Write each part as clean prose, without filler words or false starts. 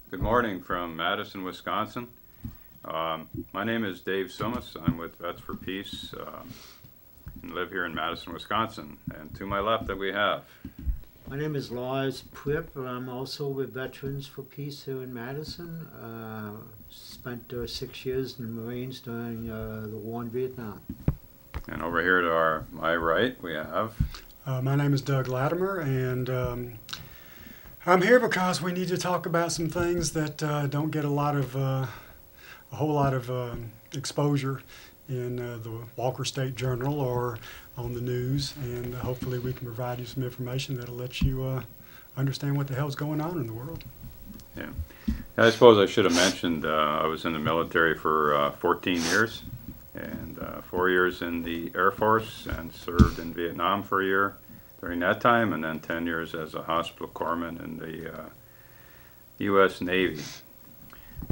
Good morning from Madison, Wisconsin. My name is Dave Soumis. I'm with Vets for Peace and live here in Madison, Wisconsin. And to my left that we have. My name is Lars Prip. I'm also with Veterans for Peace here in Madison. Spent 6 years in the Marines during the war in Vietnam. And over here to my right we have. My name is Doug Latimer, and I'm here because we need to talk about some things that don't get a whole lot of exposure in the Walker State Journal or on the news, and hopefully we can provide you some information that'll let you understand what the hell's going on in the world. Yeah, I suppose I should have mentioned I was in the military for 14 years, and 4 years in the Air Force, and served in Vietnam for a year during that time, and then 10 years as a hospital corpsman in the U.S. Navy.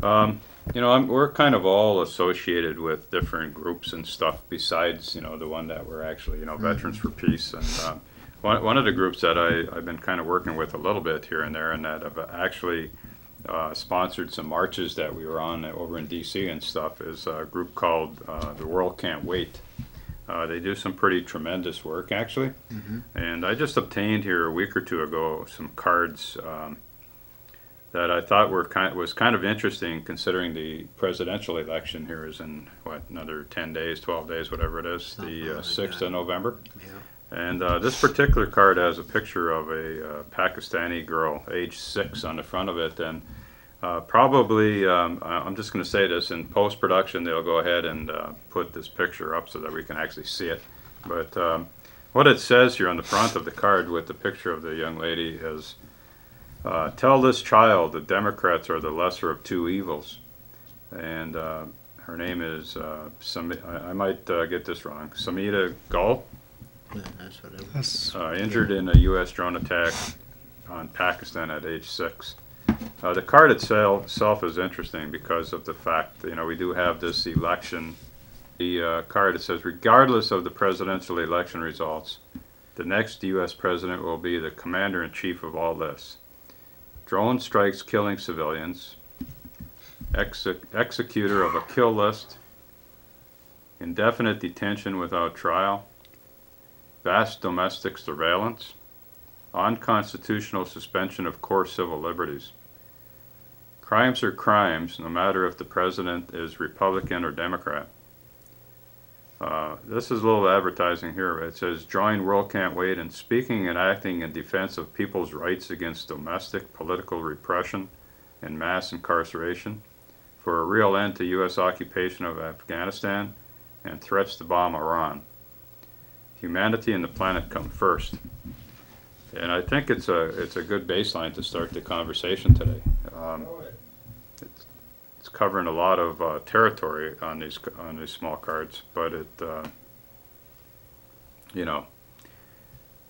We're kind of all associated with different groups and stuff besides, the one that we're actually, Veterans for Peace. And one of the groups that I've been kind of working with a little bit here and there, and that have actually sponsored some marches that we were on over in D.C. and stuff, is a group called The World Can't Wait. They do some pretty tremendous work, actually. And I just obtained here a week or two ago some cards that I thought was kind of interesting, considering the presidential election here is in, another 10 days, 12 days, whatever it is, the 6th of November. Yeah. And this particular card has a picture of a Pakistani girl, age 6, on the front of it. And probably, I'm just going to say this, in post-production they'll go ahead and put this picture up so that we can actually see it. But what it says here on the front of the card with the picture of the young lady is, tell this child the Democrats are the lesser of two evils. And her name is, I might get this wrong, Samita Gul. Yeah, that's what it was. Injured in a U.S. drone attack on Pakistan at age 6. The card itself is interesting because of the fact that, we do have this election. The card, it says, regardless of the presidential election results, the next U.S. president will be the commander-in-chief of all this. Drone strikes killing civilians, executor of a kill list, indefinite detention without trial, vast domestic surveillance, unconstitutional suspension of core civil liberties. Crimes are crimes, no matter if the president is Republican or Democrat. This is a little advertising here. It says, join World Can't Wait in speaking and acting in defense of people's rights against domestic political repression and mass incarceration, for a real end to U.S. occupation of Afghanistan and threats to bomb Iran. Humanity and the planet come first. And I think it's a good baseline to start the conversation today. It's covering a lot of territory on these small cards, but it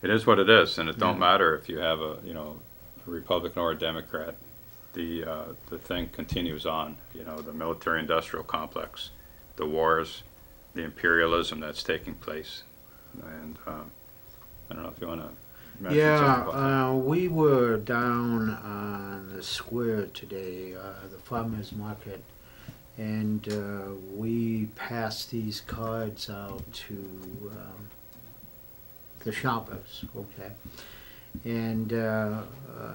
is what it is, and it don't matter if you have a Republican or a Democrat. The thing continues on. The military-industrial complex, the wars, the imperialism that's taking place, and I don't know if you want to. Yeah, we were down on the square today, the farmers market, and we passed these cards out to the shoppers, okay? And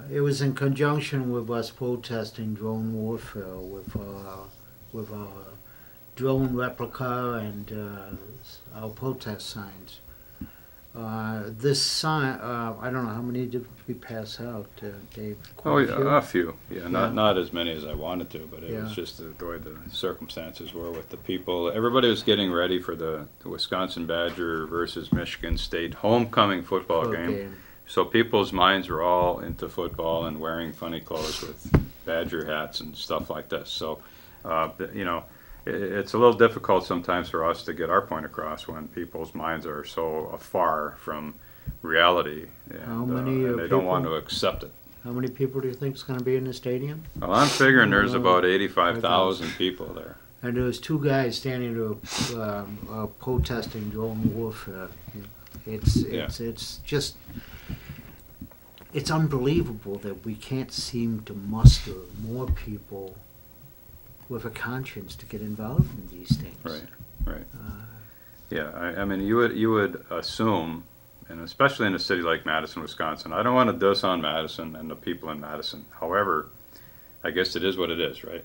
it was in conjunction with us protesting drone warfare with our drone replica and our protest signs. This sign, I don't know how many did we pass out, Dave? A few. Yeah, not as many as I wanted to, but it was just the way the circumstances were with the people. Everybody was getting ready for the Wisconsin Badger versus Michigan State homecoming football game. So people's minds were all into football and wearing funny clothes with Badger hats and stuff like this. So, it's a little difficult sometimes for us to get our point across when people's minds are so afar from reality, and they don't want to accept it. How many people do you think is going to be in the stadium? Well, I'm figuring there's about 85,000 people there. And there's two guys standing there protesting drone warfare. It's just it's unbelievable that we can't seem to muster more people with a conscience to get involved in these things. Right, right. Yeah, I mean, you would assume, and especially in a city like Madison, Wisconsin, I don't want to diss on Madison and the people in Madison. However, I guess it is what it is, right?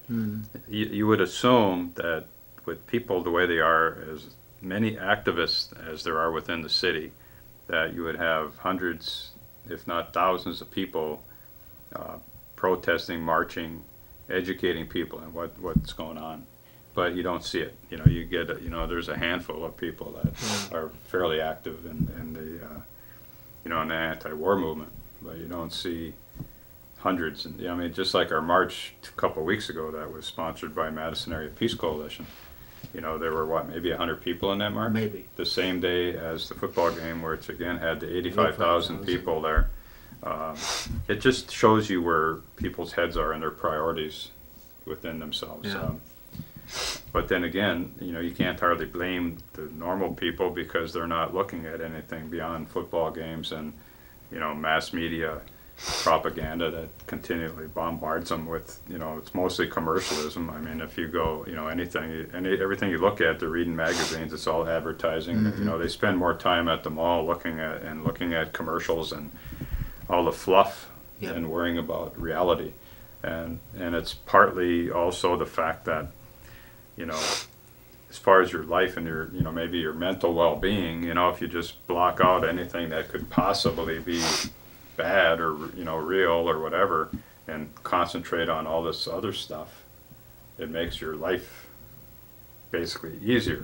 You would assume that with people the way they are, as many activists as there are within the city, that you would have hundreds, if not thousands of people protesting, marching, educating people on what's going on. But you don't see it. You know, you get, there's a handful of people that are fairly active in the, in the anti-war movement, but you don't see hundreds. And I mean, just like our march a couple of weeks ago that was sponsored by Madison Area Peace Coalition, there were maybe 100 people in that march? Maybe. The same day as the football game, where it's again had the 85,000 people there. It just shows you where people's heads are and their priorities within themselves. Yeah. But then again, you can't hardly blame the normal people because they're not looking at anything beyond football games and, mass media propaganda that continually bombards them with, it's mostly commercialism. I mean, if you go, everything you look at, they're reading magazines, it's all advertising. They spend more time at the mall looking at commercials and all the fluff than worrying about reality. And it's partly also the fact that, as far as your life and your, maybe your mental well-being, if you just block out anything that could possibly be bad or, real or whatever, and concentrate on all this other stuff, it makes your life basically easier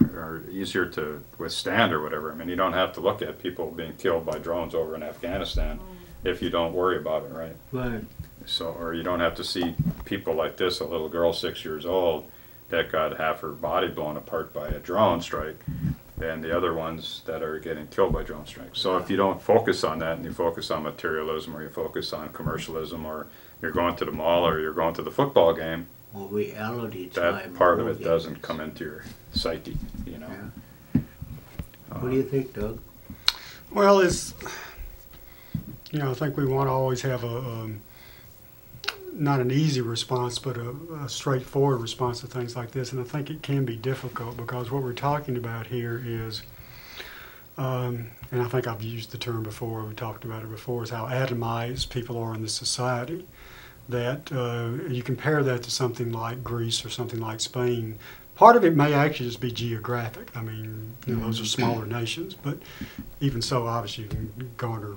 to withstand or whatever. I mean, you don't have to look at people being killed by drones over in Afghanistan if you don't worry about it, right? Right. So, or you don't have to see people like this, a little girl 6 years old that got half her body blown apart by a drone strike, and the other ones that are getting killed by drone strikes. So if you don't focus on that and you focus on materialism or you focus on commercialism or you're going to the mall or you're going to the football game, well, reality that time part of it doesn't come into your psyche, Yeah. What do you think, Doug? Well, it's, I think we want to always have not an easy response, but a straightforward response to things like this. And I think it can be difficult because what we're talking about here is, and I think I've used the term before, we talked about it before, is how atomized people are in this society. That you compare that to something like Greece or something like Spain. Part of it may actually just be geographic. I mean, those are smaller nations, but even so, obviously, you can garner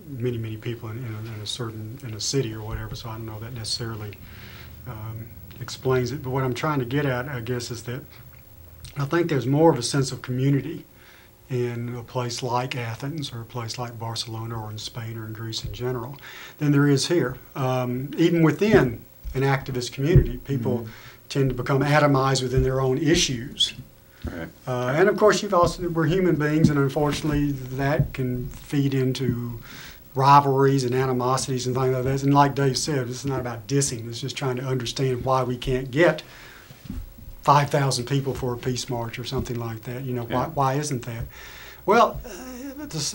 many people in a city or whatever. So I don't know that necessarily explains it. But what I'm trying to get at, I guess, is that I think there's more of a sense of community in a place like Athens or a place like Barcelona or in Spain or in Greece in general than there is here. Even within an activist community, people tend to become atomized within their own issues. Right. And of course, we're human beings, and unfortunately, that can feed into rivalries and animosities and things like that. And like Dave said, this is not about dissing. It's just trying to understand why we can't get 5,000 people for a peace march or something like that. Why isn't that? Well,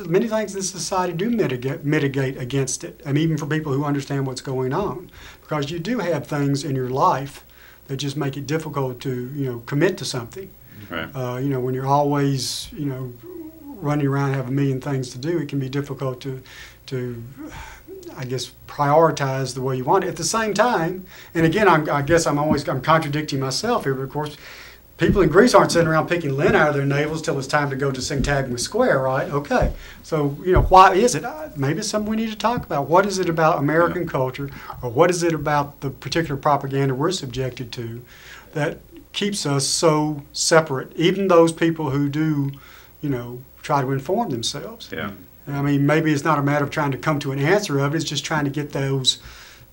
many things in society do mitigate against it, and even for people who understand what's going on, because you do have things in your life that just make it difficult to commit to something. Right. When you're always running around and have a million things to do, it can be difficult to I guess prioritize the way you want it. At the same time, and again, I guess I'm contradicting myself here, but of course, people in Greece aren't sitting around picking lint out of their navels till it's time to go to Syntagma Square, right? Okay, so why is it? Maybe it's something we need to talk about. What is it about American culture, or what is it about the particular propaganda we're subjected to that keeps us so separate? Even those people who do, try to inform themselves. Yeah. I mean, maybe it's not a matter of trying to come to an answer of it. It's just trying to get those,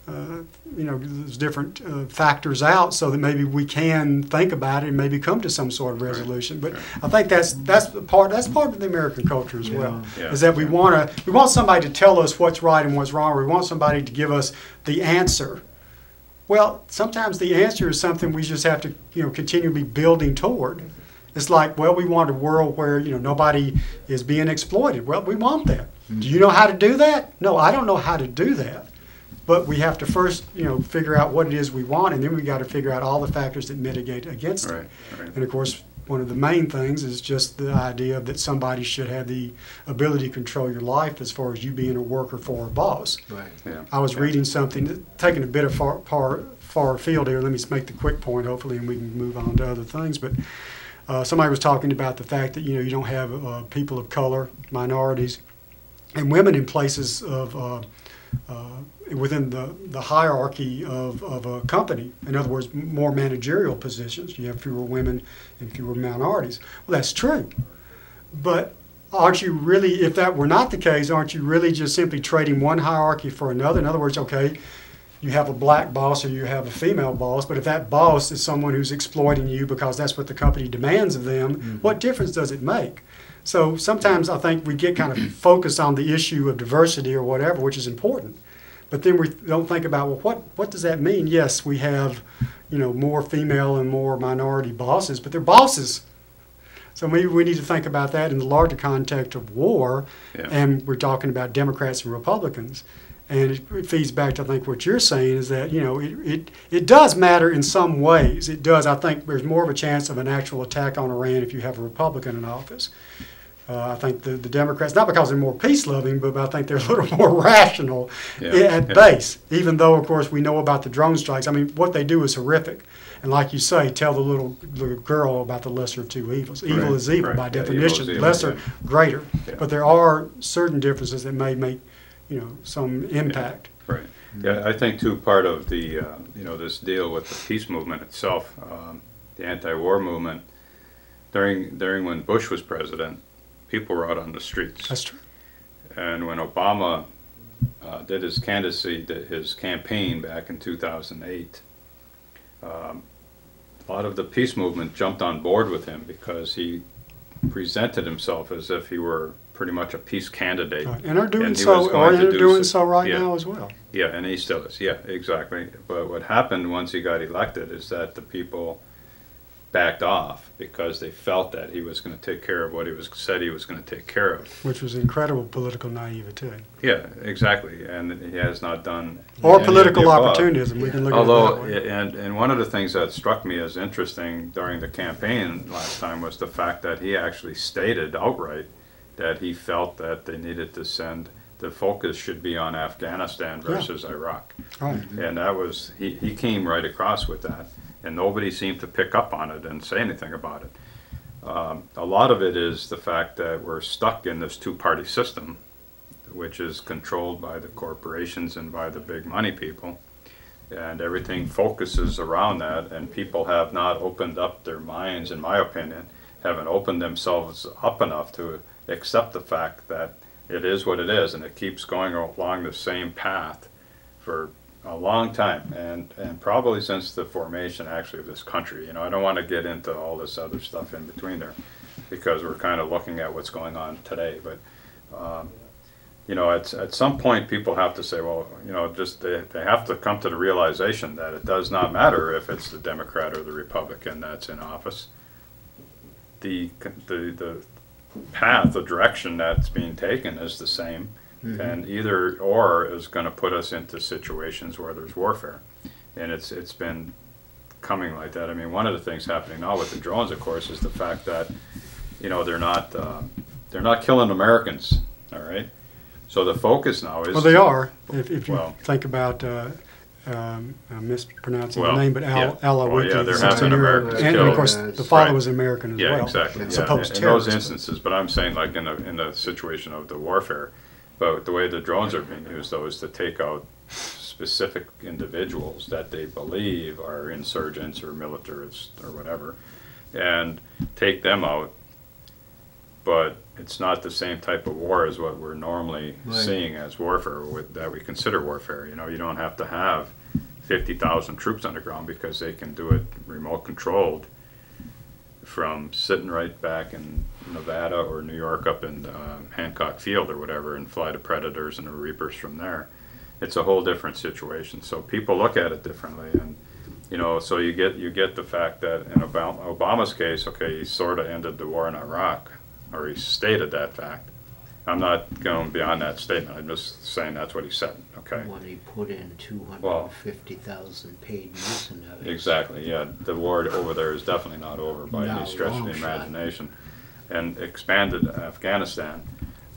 those different factors out so that maybe we can think about it and maybe come to some sort of resolution. But I think that's part of the American culture as well. Yeah. Is that we want somebody to tell us what's right and what's wrong. We want somebody to give us the answer. Well, sometimes the answer is something we just have to continually be building toward. It's like, well, we want a world where, you know, nobody is being exploited. Well, we want that. Do you know how to do that? No, I don't know how to do that. But we have to first, you know, figure out what it is we want, and then we got to figure out all the factors that mitigate against it. Right. And of course, one of the main things is just the idea that somebody should have the ability to control your life as far as you being a worker for a boss. Right. Yeah. I was reading something, taking a bit of far field here. Let me just make the quick point, hopefully, and we can move on to other things. But somebody was talking about the fact that, you know, you don't have people of color, minorities, and women in places of within the hierarchy of a company. In other words, more managerial positions. You have fewer women and fewer minorities. Well, that's true. But aren't you really, if that were not the case, aren't you really just simply trading one hierarchy for another? In other words, okay, you have a black boss or you have a female boss, but if that boss is someone who's exploiting you because that's what the company demands of them, what difference does it make? So sometimes I think we get kind of focused on the issue of diversity or whatever, which is important. But then we don't think about, well, what does that mean? Yes, we have, you know, more female and more minority bosses, but they're bosses. So maybe we need to think about that in the larger context of war, and we're talking about Democrats and Republicans. And it feeds back to, I think, what you're saying is that, you know, it does matter in some ways. It does. I think there's more of a chance of an actual attack on Iran if you have a Republican in office. I think the Democrats, not because they're more peace-loving, but I think they're a little more rational at base, even though, of course, we know about the drone strikes. I mean, what they do is horrific. And like you say, tell the little girl about the lesser of two evils. Evil is evil by definition, evil, lesser, greater. Yeah. But there are certain differences that may make, you know, some impact. Right. Yeah, I think too, part of the you know, this deal with the peace movement itself, the anti-war movement, during when Bush was president, people were out on the streets. That's true. And when Obama did his candidacy, his campaign back in 2008, a lot of the peace movement jumped on board with him because he presented himself as if he were pretty much a peace candidate. Right. And are doing so right now as well. Yeah, and he still is. Yeah, exactly. But what happened once he got elected is that the people backed off because they felt that he was going to take care of what he said he was going to take care of. Which was incredible political naivety. Yeah, exactly. And he has not done or political opportunism. We can look at it that way. And one of the things that struck me as interesting during the campaign last time was the fact that he actually stated outright that he felt that they needed to send, the focus should be on Afghanistan versus Iraq. Right. And that was, he came right across with that. And nobody seemed to pick up on it and say anything about it. A lot of it is the fact that we're stuck in this two-party system, which is controlled by the corporations and by the big money people. And everything focuses around that, and people have not opened up their minds, in my opinion, haven't opened themselves up enough to accept the fact that it is what it is, and it keeps going along the same path for a long time, and probably since the formation actually of this country. You know, I don't want to get into all this other stuff in between there because we're kind of looking at what's going on today. But you know, at some point people have to say, well, you know, just they have to come to the realization that it does not matter if it's the Democrat or the Republican that's in office. The path, the direction that's being taken is the same. And either or is going to put us into situations where there's warfare, and it's been coming like that. I mean, one of the things happening now with the drones, of course, is the fact that, you know, they're not killing Americans. All right, so the focus now is, well, they are. If you think about I'm mispronouncing the name, but Alawiti. Yeah, there have been Americans killed. And of course, the father was American as well. Yeah, exactly. Supposed in those instances, but I'm saying like in the situation of the warfare. But the way the drones are being used, though, is to take out specific individuals that they believe are insurgents or militarists or whatever, and take them out. But it's not the same type of war as what we're normally seeing as warfare, that we consider warfare. You know, you don't have to have 50,000 troops on the ground because they can do it remote controlled from sitting right back in Nevada or New York up in Hancock Field or whatever, and fly the Predators and the Reapers from there. It's a whole different situation. So people look at it differently, and You know, so you get the fact that in Obama's case, okay, he sort of ended the war in Iraq, or he stated that fact. I'm not going beyond that statement. I'm just saying that's what he said. Okay. When he put in 250,000 paid mercenaries. Exactly. Yeah, the war over there is definitely not over by any stretch of the long shot. imagination, and expanded Afghanistan,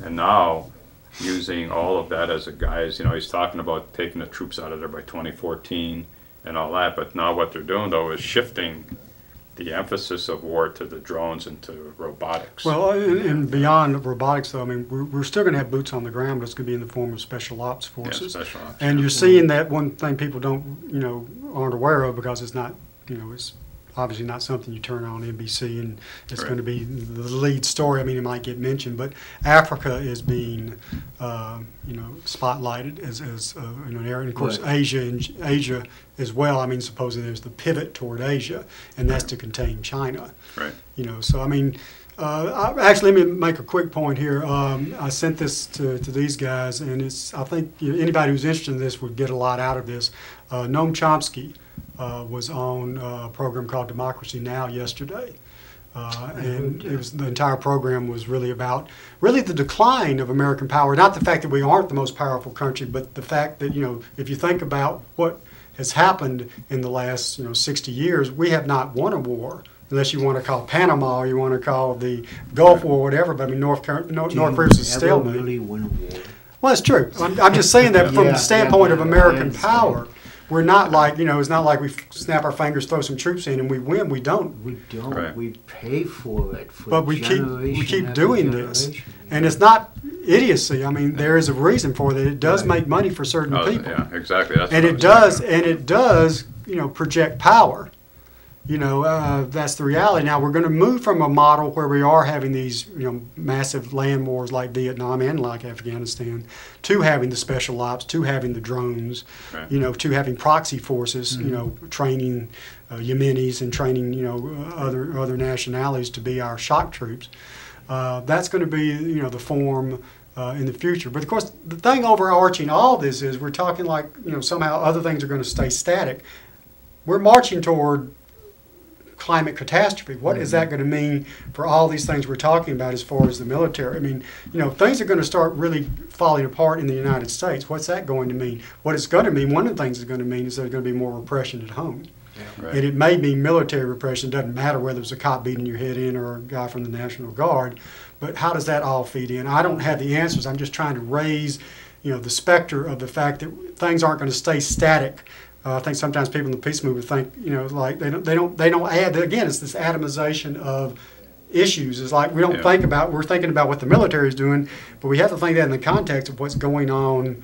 and now using all of that as a guise. You know, he's talking about taking the troops out of there by 2014 and all that. But now what they're doing though is shifting the emphasis of war to the drones and to robotics. Well, and beyond robotics, though, I mean, we're still going to have boots on the ground, but it's going to be in the form of special ops forces. Yeah, special ops. And you're seeing that one thing people don't, aren't aware of because it's not, it's obviously not something you turn on NBC and it's Right. going to be the lead story. I mean, it might get mentioned, but Africa is being, spotlighted as an area. And of course, Right. Asia as well. I mean, supposedly there's the pivot toward Asia, and that's to contain China. Right. So I mean, actually, let me make a quick point here. I sent this to these guys, and I think anybody who's interested in this would get a lot out of this. Noam Chomsky was on a program called Democracy Now! Yesterday. And the entire program was really about the decline of American power. Not the fact that we aren't the most powerful country, but the fact that, if you think about what has happened in the last 60 years, we have not won a war, unless you want to call Panama or you want to call the Gulf War, whatever. But I mean, North Korea's a stalemate. Really win a war? Well, it's true. I'm just saying that from the standpoint of American I power. We're not like, it's not like we snap our fingers, throw some troops in, and we win. We don't. We don't. Right. We pay for it. But we keep doing this, and it's not idiocy. I mean, there is a reason for that. It does make money for certain people. Yeah, exactly. That's and what it does, project power. That's the reality. Now we're going to move from a model where we are having these, massive land wars like Vietnam and like Afghanistan, to having the special ops, to having the drones, Right. To having proxy forces, training Yemenis and training, other nationalities to be our shock troops. That's going to be, the form in the future. But of course, the thing overarching all this is we're talking like, somehow other things are going to stay static. We're marching toward climate catastrophe. What is that going to mean for all these things we're talking about as far as the military? I mean, things are going to start really falling apart in the United States. What's that going to mean? What it's going to mean, one of the things it's going to mean is there's going to be more repression at home. Right. And it may mean military repression. It doesn't matter whether it's a cop beating your head in or a guy from the National Guard. But how does that all feed in? I don't have the answers. I'm just trying to raise, the specter of the fact that things aren't going to stay static. I think sometimes people in the peace movement think, like they don't add. Again, it's this atomization of issues. It's like we don't think about. We're thinking about what the military is doing, but we have to think that in the context of what's going on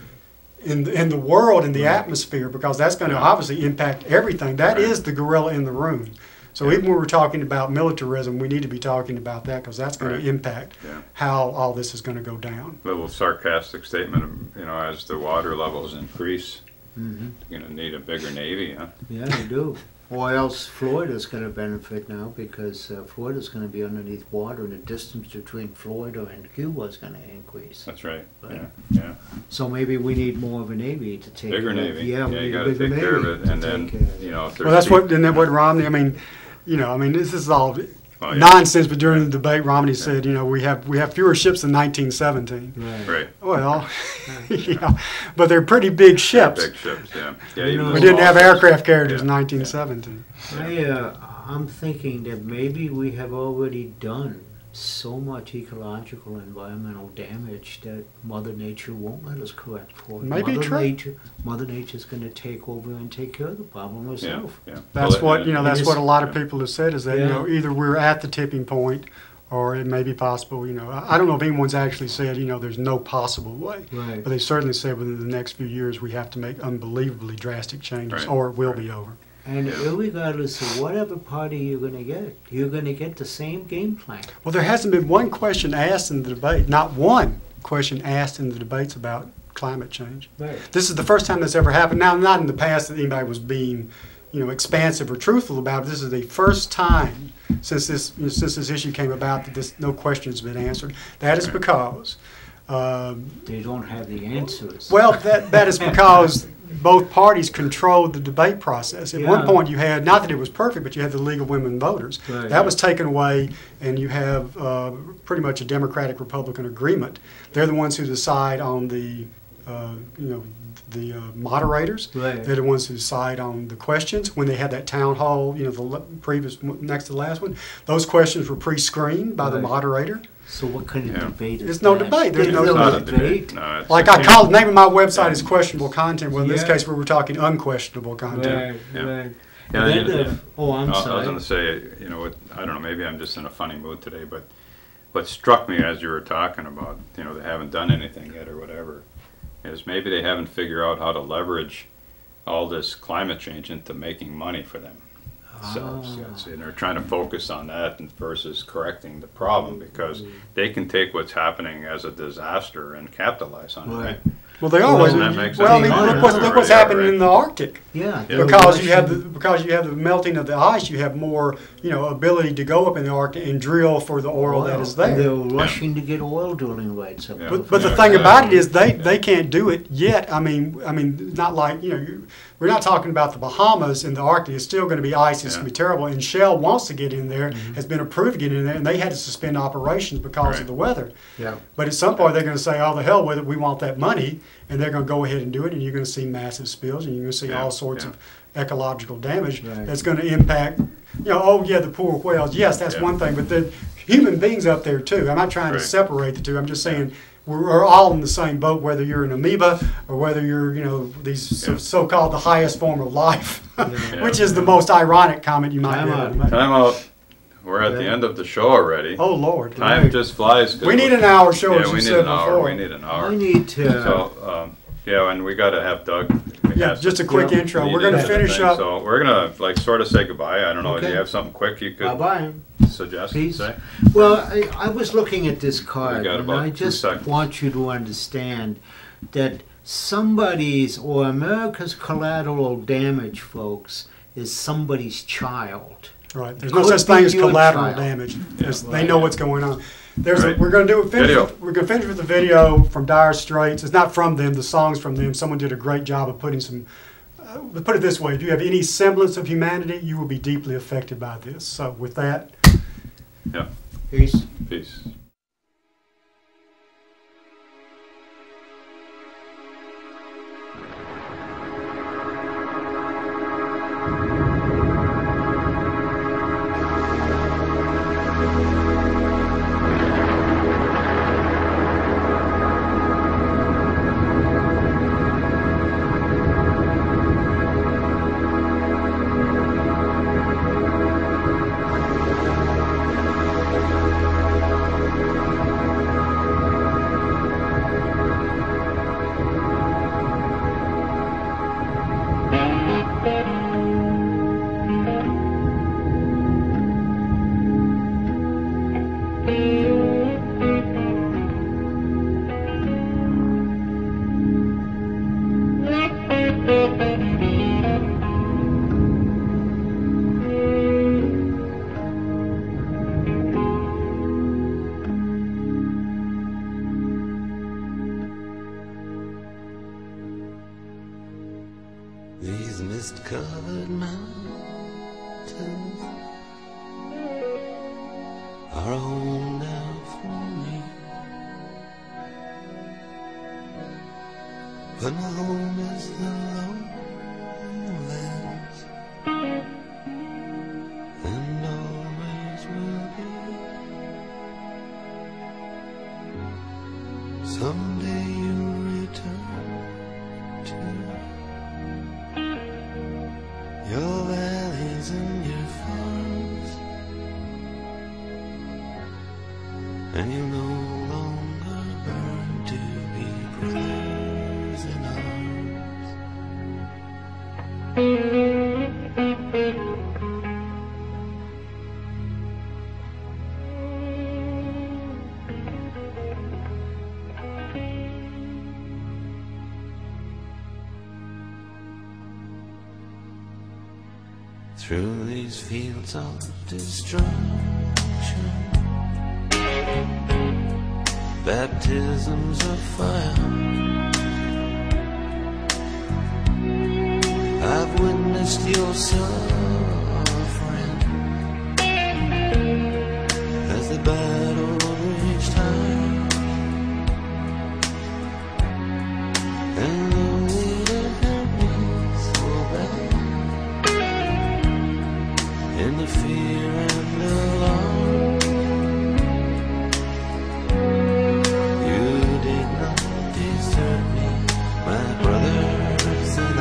in the world, in the atmosphere, because that's going to obviously impact everything. That is the gorilla in the room. So even when we're talking about militarism, we need to be talking about that because that's going to impact how all this is going to go down. Little sarcastic statement, as the water levels increase. Mm-hmm. You're going to need a bigger Navy, huh? Yeah, you do. Or else Florida's going to benefit now because Florida's going to be underneath water, and the distance between Florida and Cuba is going to increase. That's right. Right. Yeah. So maybe we need more of a Navy to take Bigger care of. Navy. Yeah, we you need got a to bigger take care of Navy it. And to then, take care of it. if there's Well, that's what Romney. I mean, this is all Well, yeah. nonsense. But during the debate, Romney said, we have fewer ships than 1917. Right. Well, yeah, but they're pretty big ships. Big ships, yeah. We We didn't have aircraft carriers in Yeah. 1917. I'm thinking that maybe we have already done so much ecological environmental damage that Mother Nature won't let us correct for it. Maybe true. Mother Nature's going to take over and take care of the problem herself. Yeah. That's Well, that's what a lot of people have said is that Yeah. either we're at the tipping point, or it may be possible. I don't know if anyone's actually said there's no possible way, Right. but they certainly said within the next few years we have to make unbelievably drastic changes, Right. or it will be over. And regardless of whatever party you're going to get the same game plan. Well, there hasn't been one question asked in the debate, not one question asked in the debates about climate change. Right. This is the first time that's ever happened. Now, not in the past that anybody was being, expansive or truthful about it. This is the first time since this issue came about that no question has been answered. That is because They don't have the answers. that is because both parties controlled the debate process. At Yeah. one point, you had, not that it was perfect, but you had the League of Women Voters. Right. That was taken away, and you have pretty much a Democratic-Republican agreement. They're the ones who decide on the, the moderators. Right. They're the ones who decide on the questions. When they had that town hall, the previous, next to the last one, those questions were pre-screened by the Right. moderator. So what kind of debate is There's no that? debate. There's no It's not a debate. debate. No, it's Like just- I called, the name of my website is questionable content. Well, in this Yeah. case, we were talking unquestionable content. Right, Yeah. right. Yeah, And then yeah. I'm I was sorry. going to say, I don't know, maybe I'm just in a funny mood today, but what struck me as you were talking about, they haven't done anything yet or whatever, is maybe they haven't figured out how to leverage all this climate change into making money for themselves. And they're trying to focus on that versus correcting the problem, because they can take what's happening as a disaster and capitalize on it. Right. Right? Well, they always. That makes Well, I mean, sense. look what's Yeah, happening right. in the Arctic. Yeah. Yeah. Because you have the melting of the ice, you have more ability to go up in the Arctic and drill for the oil that is there. They're rushing to get oil drilling rights up Yeah. there. But the Yeah, thing exactly. about it is they can't do it yet. I mean, not like we're not talking about the Bahamas and the Arctic. It's still going to be ice. It's Yeah. going to be terrible. And Shell wants to get in there, has been approved to get in there, and they had to suspend operations because Right. of the weather. Yeah. But at some point they're going to say, "Oh, the hell with it. We want that money," and they're going to go ahead and do it. And you're going to see massive spills, and you're going to see Yeah, all sorts yeah. of ecological damage Right. that's going to impact. The poor whales. Yes, that's Yeah. one thing, but the human beings up there too. I'm not trying to Right. separate the two. I'm just saying we're all in the same boat, whether you're an amoeba or whether you're, these Yeah. so-called the highest form of life, Yeah. which is the most ironic comment you might Time be able out. to make. Time out. We're at the end of the show already. Oh Lord, Time just flies. 'cause we need an hour show, Yeah, as we you need said an hour. before. We need an hour. We need to. So, and we got to have Doug. Yeah, just a quick intro. We're going to finish up. So we're gonna sort of say goodbye. I don't know. Do Okay. you have something quick you could Bye-bye. suggest? Peace. Say? Well, I was looking at this card, got and about I 2 just seconds. want you to understand that America's collateral damage, folks, is somebody's child. Right. There's no Could such thing be as your collateral child. damage. Yeah. They know what's going on. Right. We're going to Video. we're going to finish with the video from Dire Straits. It's not from them. The song's from them. Someone did a great job of putting some. Put it this way: if you have any semblance of humanity, you will be deeply affected by this. So, with that, Yeah. Peace. Peace. These mist-covered mountains are a home now for me, but my home is the lowlands, and always will be. Someday you'll return to your valleys and your farms, and you no longer burn to be brothers in arms. Through these fields of destruction, baptisms of fire, rest your suffering as the battle reached high. And though it hurt me so bad, in the fear and the alarm, you did not desert me, my brothers and I.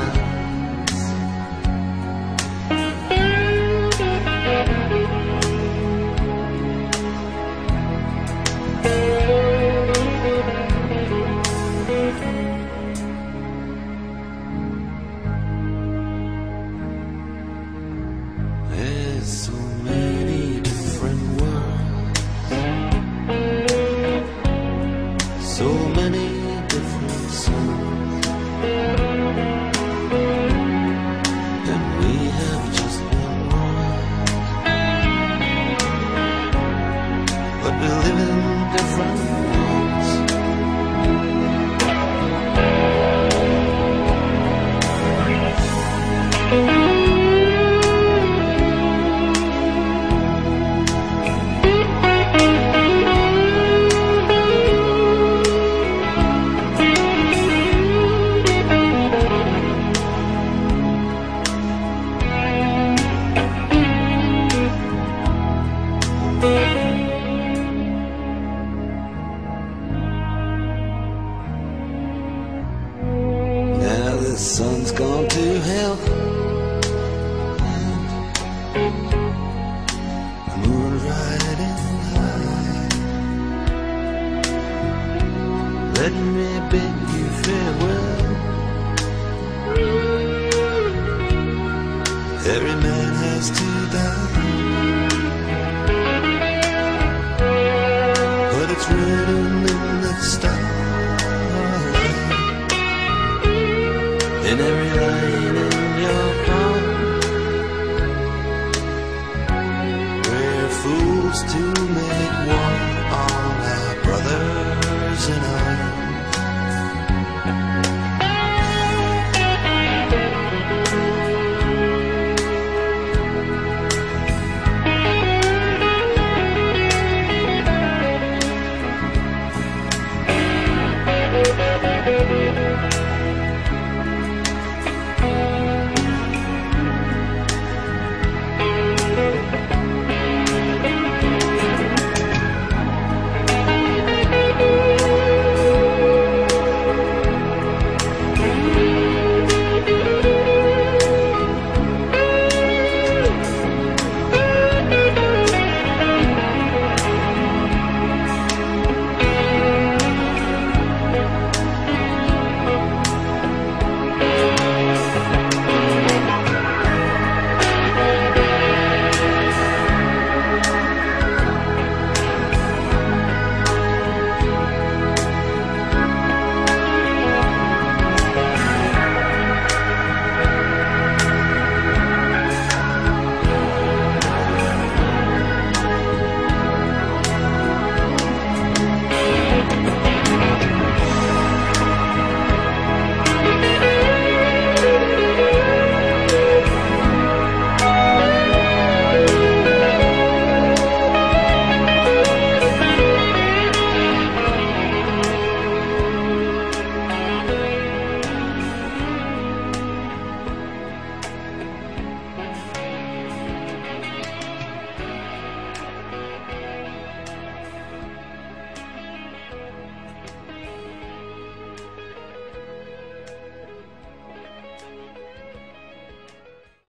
There's so many different worlds, so many different souls, and we have just one world, but we live in different worlds. Now the sun's gone to hell, the moon's riding high. Let me bid you farewell. Every man has to die.